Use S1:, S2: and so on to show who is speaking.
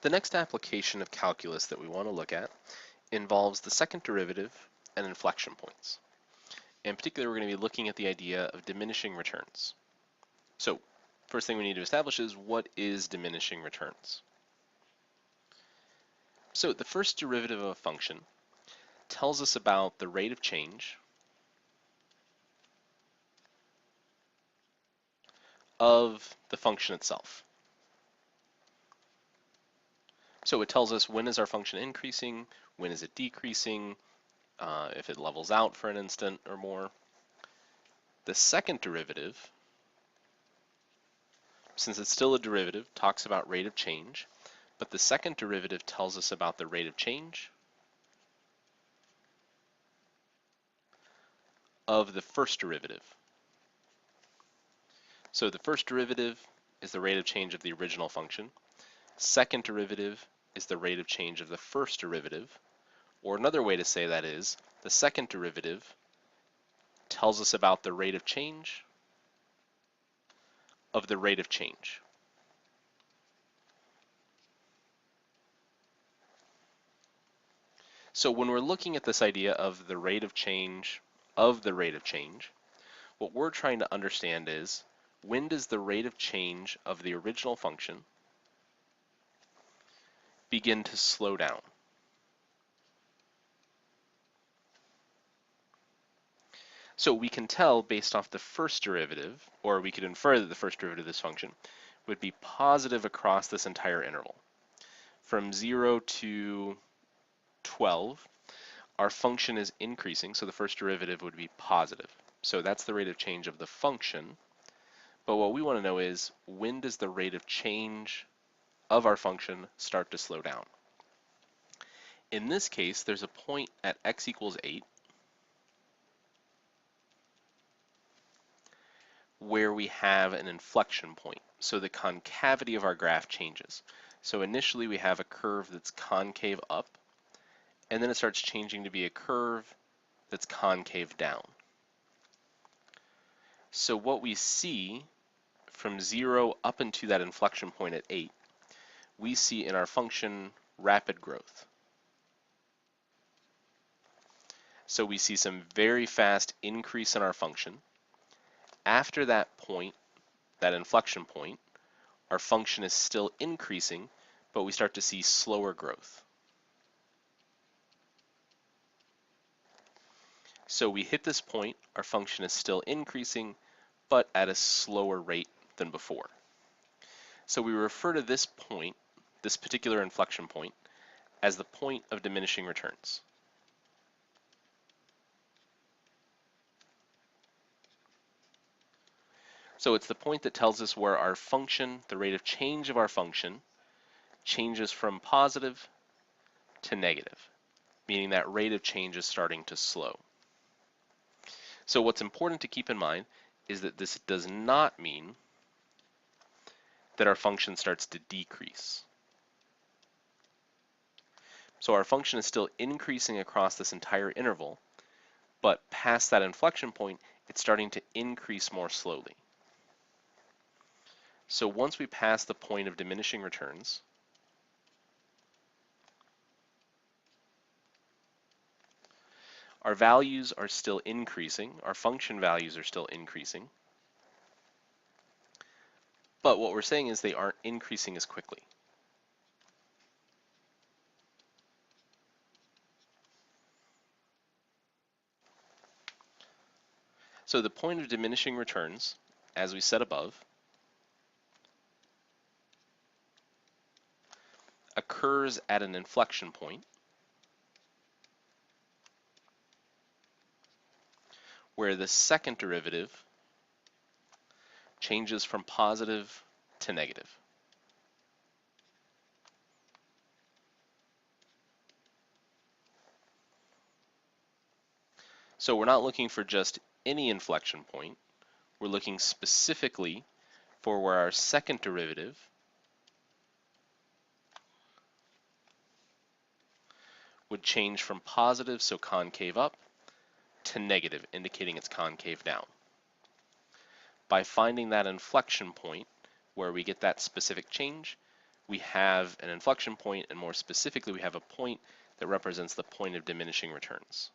S1: The next application of calculus that we want to look at involves the second derivative and inflection points. In particular, we're going to be looking at the idea of diminishing returns. So, first thing we need to establish is what is diminishing returns? So, the first derivative of a function tells us about the rate of change of the function itself. So it tells us when is our function increasing, when is it decreasing, if it levels out for an instant or more. The second derivative, since it's still a derivative, talks about rate of change, but the second derivative tells us about the rate of change of the first derivative. So the first derivative is the rate of change of the original function. Second derivative is the rate of change of the first derivative. Or another way to say that is, the second derivative tells us about the rate of change of the rate of change. So when we're looking at this idea of the rate of change of the rate of change, what we're trying to understand is, when does the rate of change of the original function begin to slow down? So we can tell based off the first derivative, or we could infer that the first derivative of this function would be positive across this entire interval. From 0 to 12, our function is increasing, so the first derivative would be positive. So that's the rate of change of the function. But what we want to know is, when does the rate of change of our function start to slow down? In this case, there's a point at x equals 8 where we have an inflection point. So the concavity of our graph changes. So initially we have a curve that's concave up, and then it starts changing to be a curve that's concave down. So what we see from 0 up into that inflection point at 8, we see in our function rapid growth. So we see some very fast increase in our function. After that point, that inflection point, our function is still increasing, but we start to see slower growth. So we hit this point, our function is still increasing, but at a slower rate than before. So we refer to this point, this particular inflection point, as the point of diminishing returns. So it's the point that tells us where our function, the rate of change of our function, changes from positive to negative, meaning that rate of change is starting to slow. So what's important to keep in mind is that this does not mean that our function starts to decrease. So our function is still increasing across this entire interval, but past that inflection point, it's starting to increase more slowly. So once we pass the point of diminishing returns, our values are still increasing, our function values are still increasing, but what we're saying is they aren't increasing as quickly. So the point of diminishing returns, as we said above, occurs at an inflection point where the second derivative changes from positive to negative. So we're not looking for just any inflection point, we're looking specifically for where our second derivative would change from positive, so concave up, to negative, indicating it's concave down. By finding that inflection point where we get that specific change, we have an inflection point, and more specifically, we have a point that represents the point of diminishing returns.